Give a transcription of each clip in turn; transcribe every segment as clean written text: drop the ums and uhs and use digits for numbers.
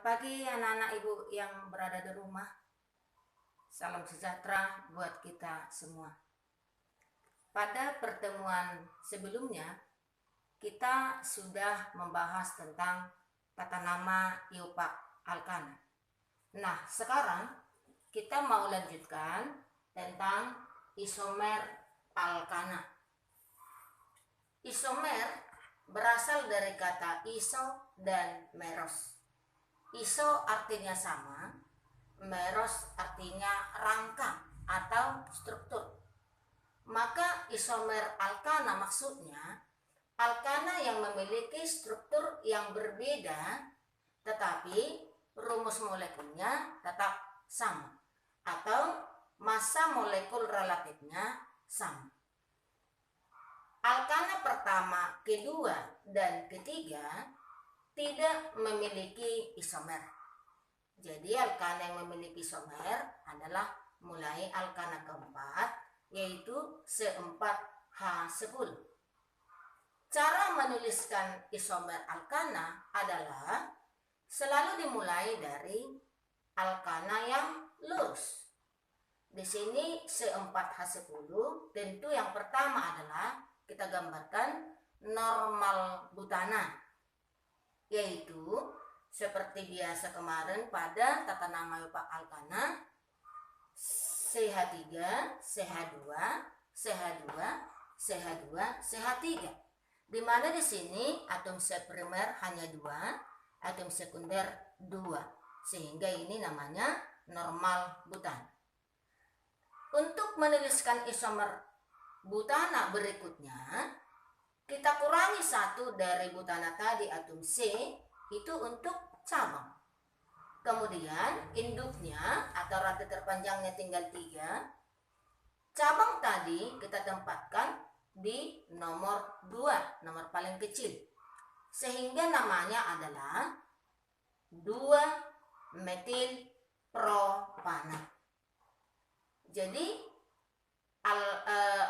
pagi anak-anak ibu yang berada di rumah. Salam sejahtera buat kita semua. Pada pertemuan sebelumnya, kita sudah membahas tentang tata nama Yupak Alkana. Nah, sekarang kita mau lanjutkan tentang isomer alkana. Isomer berasal dari kata iso dan meros. Iso artinya sama, meros artinya rangka atau struktur. Maka isomer alkana maksudnya alkana yang memiliki struktur yang berbeda tetapi rumus molekulnya tetap sama atau massa molekul relatifnya sama. Alkana pertama, kedua, dan ketiga tidak memiliki isomer. Jadi alkana yang memiliki isomer adalah mulai alkana keempat, yaitu C4H10. Cara menuliskan isomer alkana adalah selalu dimulai dari alkana yang lurus. Di sini C4H10, tentu yang pertama adalah kita gambarkan normal butana, yaitu seperti biasa kemarin pada tata nama Yupak alkana CH3, CH2, CH2, CH2, CH3. Di mana di sini atom C primer hanya 2, atom sekunder 2. Sehingga ini namanya normal butana. Untuk menuliskan isomer butana berikutnya, kita kurangi satu dari butana tadi atom C itu untuk cabang. Kemudian induknya atau rantai terpanjangnya tinggal 3. Cabang tadi kita tempatkan di nomor 2, nomor paling kecil. Sehingga namanya adalah 2-metil propana. Jadi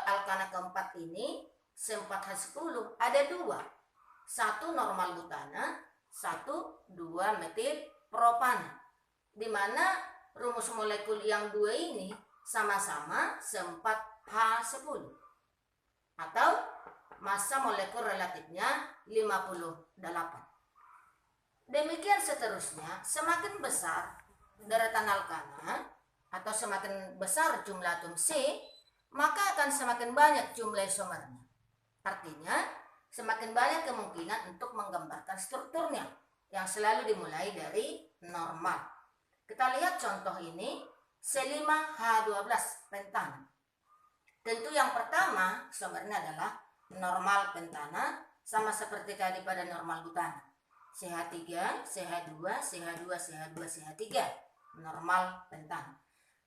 alkana keempat ini C4H10 ada 2. Satu normal butana, 2-metil propana. Di mana rumus molekul yang 2 ini sama-sama C4H10. Atau massa molekul relatifnya 58. Demikian seterusnya, semakin besar daratan alkana atau semakin besar jumlah atom C, maka akan semakin banyak jumlah isomernya. Artinya, semakin banyak kemungkinan untuk menggambarkan strukturnya yang selalu dimulai dari normal. Kita lihat contoh ini, C5H12 pentana. Tentu yang pertama isomernya adalah normal pentana, sama seperti tadi pada normal butana. CH3, CH2, CH2, CH2, CH3, normal pentana.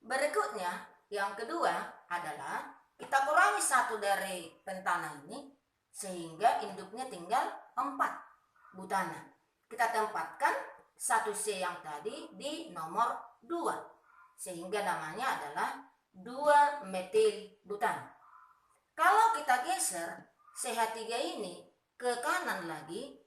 Berikutnya, yang kedua adalah kita kurangi satu dari pentana ini sehingga induknya tinggal 4 butana. Kita tempatkan 1C yang tadi di nomor 2 sehingga namanya adalah 2-metil butana. Kalau kita geser CH3 ini ke kanan lagi,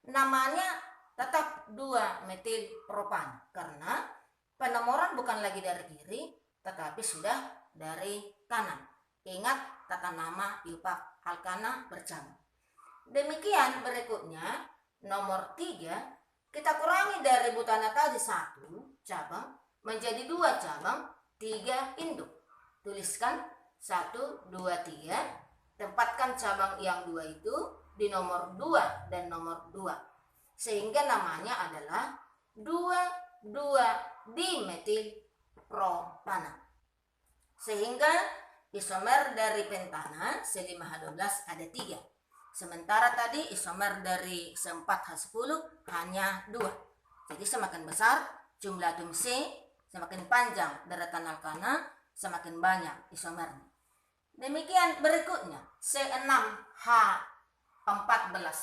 namanya tetap 2-metil propana karena penomoran bukan lagi dari kiri, tetapi sudah dari kanan. Ingat tata nama Yupak alkana bercabang. Demikian berikutnya, nomor 3, kita kurangi dari butana tadi 1 cabang menjadi 2 cabang, 3 induk. Tuliskan 1, 2, 3. Tempatkan cabang yang 2 itu di nomor 2 dan nomor 2. Sehingga namanya adalah 2,2-dimetil propana. Sehingga isomer dari pentana C5H12 ada 3. Sementara tadi isomer dari C4H10 hanya 2. Jadi semakin besar jumlah atom C, semakin panjang daratan alkana, semakin banyak isomernya. Demikian berikutnya C6H14.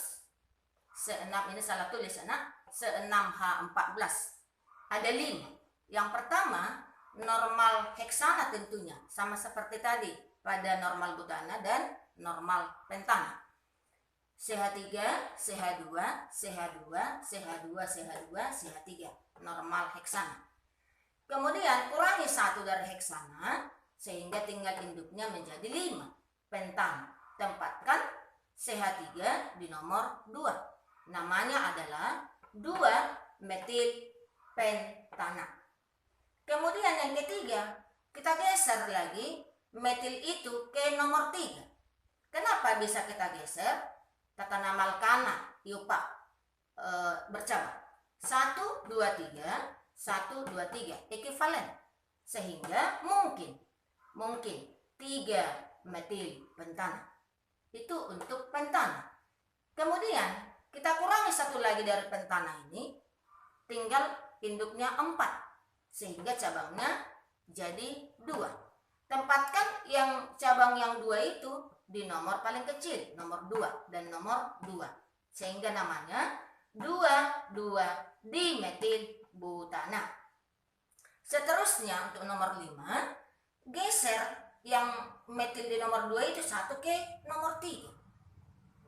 C6 ini salah tulis anak. C6H14 ada 5. Yang pertama normal heksana tentunya sama seperti tadi pada normal butana dan normal pentana. CH3, CH2, CH2, CH2, CH2, CH3. Normal heksana. Kemudian kurangi 1 dari heksana sehingga tinggal induknya menjadi 5. Pentana. Tempatkan CH3 di nomor 2. Namanya adalah 2 metil pentana. Kemudian yang ketiga, kita geser lagi metil itu ke nomor 3. Kenapa bisa kita geser? Tata nama alkana, yupa, bercabang. 1, 2, 3, 1, 2, 3, ekivalen. Sehingga mungkin 3 metil pentana. Itu untuk pentana. Kemudian kita kurangi 1 lagi dari pentana ini, tinggal induknya 4. Sehingga cabangnya jadi 2. Tempatkan yang cabang yang 2 itu di nomor paling kecil, nomor 2 dan nomor 2. Sehingga namanya 2,2-dimetil butana. Seterusnya untuk nomor 5, geser yang metil di nomor 2 itu 1 ke nomor 3.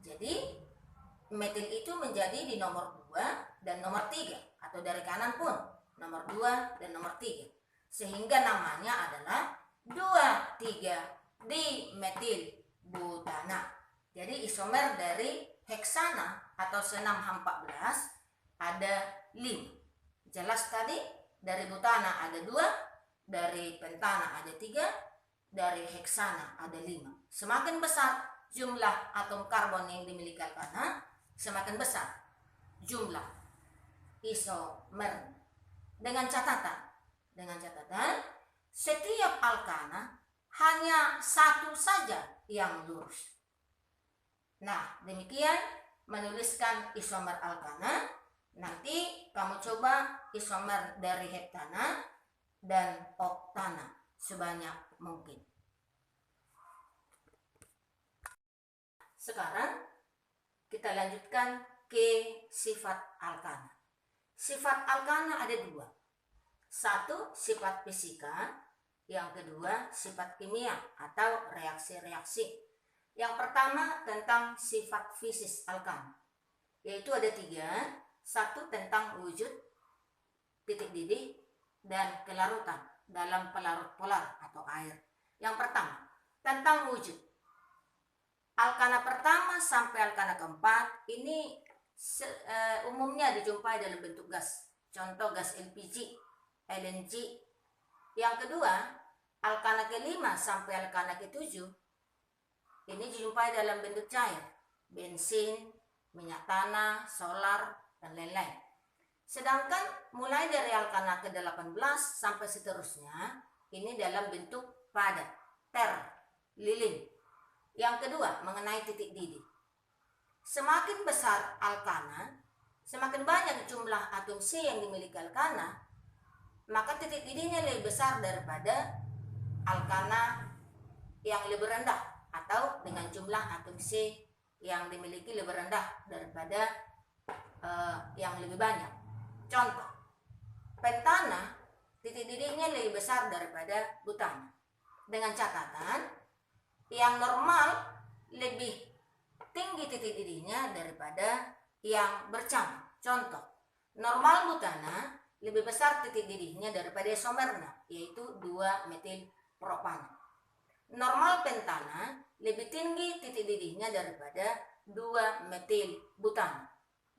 Jadi metil itu menjadi di nomor 2 dan nomor 3, atau dari kanan pun nomor 2 dan nomor 3. Sehingga namanya adalah 2,3-dimetil butana. Jadi isomer dari heksana atau C6H14 ada 5. Jelas tadi dari butana ada 2, dari pentana ada 3, dari heksana ada 5. Semakin besar jumlah atom karbon yang dimiliki alkana, semakin besar jumlah isomer. Dengan catatan setiap alkana hanya 1 saja yang lurus. Nah, demikian menuliskan isomer alkana. Nanti kamu coba isomer dari heptana dan oktana sebanyak mungkin. Sekarang kita lanjutkan ke sifat alkana. Sifat alkana ada 2. 1, sifat fisika. Yang kedua, sifat kimia atau reaksi-reaksi. Yang pertama tentang sifat fisik alkana, yaitu ada 3. 1, tentang wujud, titik didih, dan kelarutan dalam pelarut polar atau air. Yang pertama, tentang wujud. Alkana pertama sampai alkana keempat ini umumnya dijumpai dalam bentuk gas. Contoh gas LPG, LNG. Yang kedua, alkana ke-5 sampai alkana ke-7 ini dijumpai dalam bentuk cair, bensin, minyak tanah, solar, dan lain-lain. Sedangkan mulai dari alkana ke-18 sampai seterusnya ini dalam bentuk padat, lilin. Yang kedua, mengenai titik didih. Semakin besar alkana, semakin banyak jumlah atom C yang dimiliki alkana, maka titik didihnya lebih besar daripada alkana yang lebih rendah, atau dengan jumlah atom C yang dimiliki lebih rendah daripada yang lebih banyak. Contoh, pentana titik didihnya lebih besar daripada butana. Dengan catatan yang normal lebih tinggi titik didihnya daripada yang bercabang. Contoh, normal butana lebih besar titik didihnya daripada isomernya, yaitu 2 metil propana. Normal pentana lebih tinggi titik didihnya daripada 2 metil butana,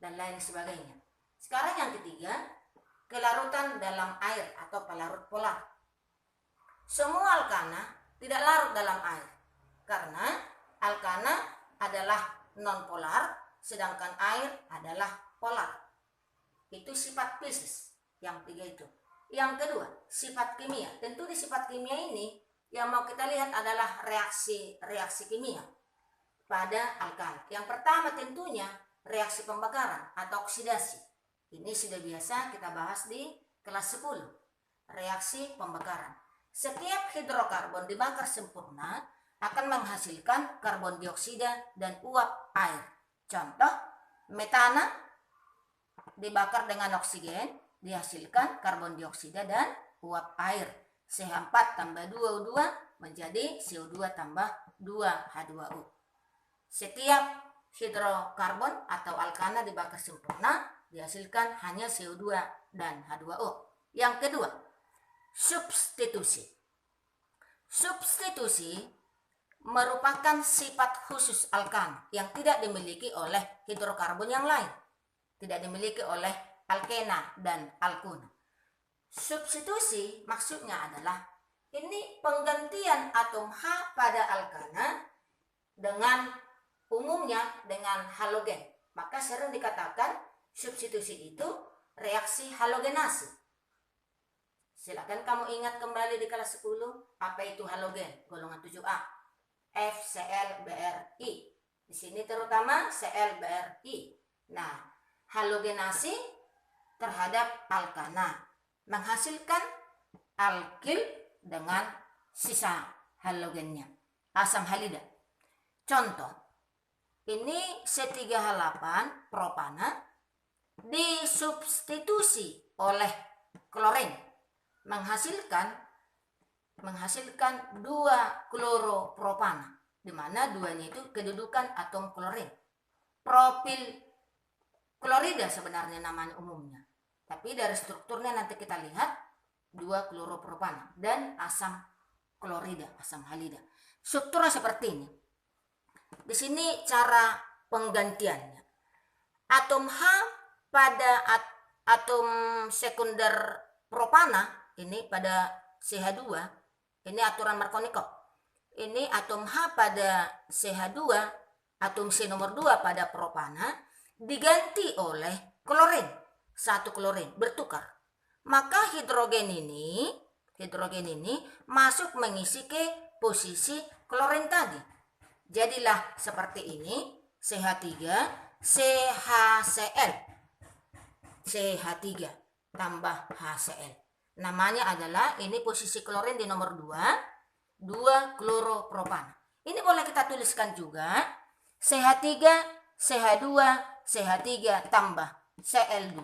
dan lain sebagainya. Sekarang yang ketiga, kelarutan dalam air atau pelarut polar. Semua alkana tidak larut dalam air, karena alkana adalah non-polar, sedangkan air adalah polar. Itu sifat fisik yang 3 itu. Yang kedua, sifat kimia. Tentu di sifat kimia ini yang mau kita lihat adalah reaksi kimia pada alkana. Yang pertama tentunya reaksi pembakaran atau oksidasi. Ini sudah biasa kita bahas di kelas 10. Reaksi pembakaran. Setiap hidrokarbon dibakar sempurna akan menghasilkan karbon dioksida dan uap air. Contoh, metana dibakar dengan oksigen, dihasilkan karbon dioksida dan uap air. CH4 tambah 2O2 menjadi CO2 tambah 2H2O. Setiap hidrokarbon atau alkana dibakar sempurna, dihasilkan hanya CO2 dan H2O. Yang kedua, substitusi. Substitusi merupakan sifat khusus alkana yang tidak dimiliki oleh hidrokarbon yang lain, tidak dimiliki oleh alkena dan alkuna. Substitusi maksudnya adalah ini penggantian atom H pada alkana dengan umumnya dengan halogen. Maka sering dikatakan substitusi itu reaksi halogenasi. Silakan kamu ingat kembali di kelas 10 apa itu halogen, golongan 7A. FCl-BrI. Di sini terutama Cl-BrI. Nah, halogenasi terhadap alkana menghasilkan alkil dengan sisa halogennya, asam halida. Contoh, ini C3H8 propana disubstitusi oleh klorin menghasilkan 2 kloropropana, di mana duanya itu kedudukan atom klorin. Propil klorida sebenarnya namanya umumnya, tapi dari strukturnya nanti kita lihat 2 kloropropana dan asam klorida, asam halida. Strukturnya seperti ini. Di sini cara penggantiannya. Atom H pada atom sekunder propana, ini pada CH2, ini aturan Markovnikov. Ini atom H pada CH2, atom C nomor 2 pada propana, diganti oleh klorin, 1 klorin, bertukar. Maka hidrogen ini masuk mengisi ke posisi klorin tadi. Jadilah seperti ini, CH3, CHCl, CH3 tambah HCl. Namanya adalah ini posisi klorin di nomor 2 kloropropana. Ini boleh kita tuliskan juga CH3, CH2, CH3 tambah Cl2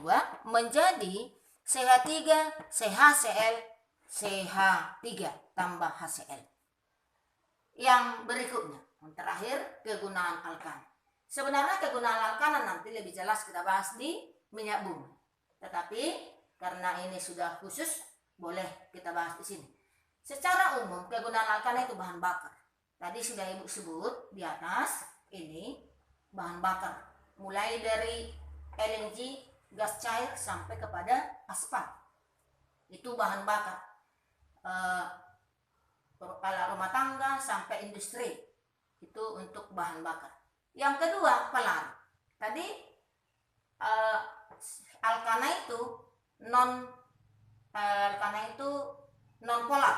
menjadi CH3, CHCl, CH3 tambah HCl. Yang berikutnya, yang terakhir, kegunaan alkana. Sebenarnya kegunaan alkana nanti lebih jelas kita bahas di minyak bumi. Tetapi karena ini sudah khusus, boleh kita bahas di sini. Secara umum, kegunaan alkana itu bahan bakar. Tadi sudah Ibu sebut di atas, ini bahan bakar. Mulai dari LNG, gas cair, sampai kepada aspal. Itu bahan bakar. Alat rumah tangga sampai industri. Itu untuk bahan bakar. Yang kedua, pelarut. Tadi alkana itu non polar.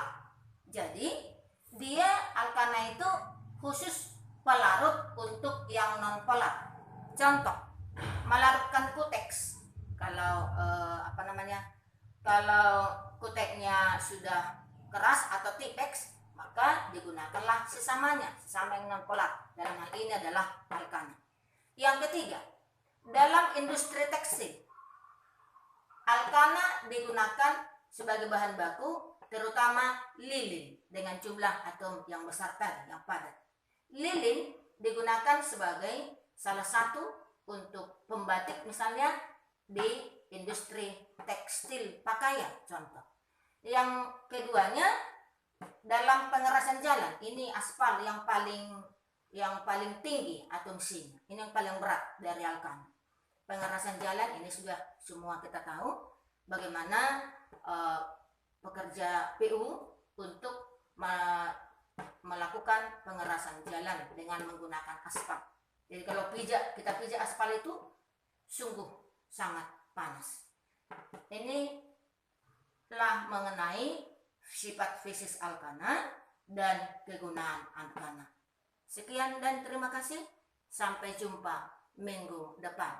Jadi dia alkana itu khusus pelarut untuk yang non polar. Contoh, melarutkan kuteks. Kalau kalau kuteknya sudah keras atau tipeks, maka digunakanlah sesama yang non polar. Dalam hal ini adalah alkana. Yang ketiga, dalam industri tekstil, alkana digunakan sebagai bahan baku, terutama lilin dengan jumlah atom yang besar tadi, yang padat. Lilin digunakan sebagai salah satu untuk pembatik misalnya di industri tekstil pakaian, contoh. Yang keduanya dalam pengerasan jalan, ini aspal yang paling tinggi atom C, ini yang paling berat dari alkana. Pengerasan jalan ini sudah semua kita tahu bagaimana pekerja PU untuk melakukan pengerasan jalan dengan menggunakan aspal. Jadi kalau kita pijak aspal itu sungguh sangat panas. Ini telah mengenai sifat fisis alkana dan kegunaan alkana. Sekian dan terima kasih. Sampai jumpa minggu depan.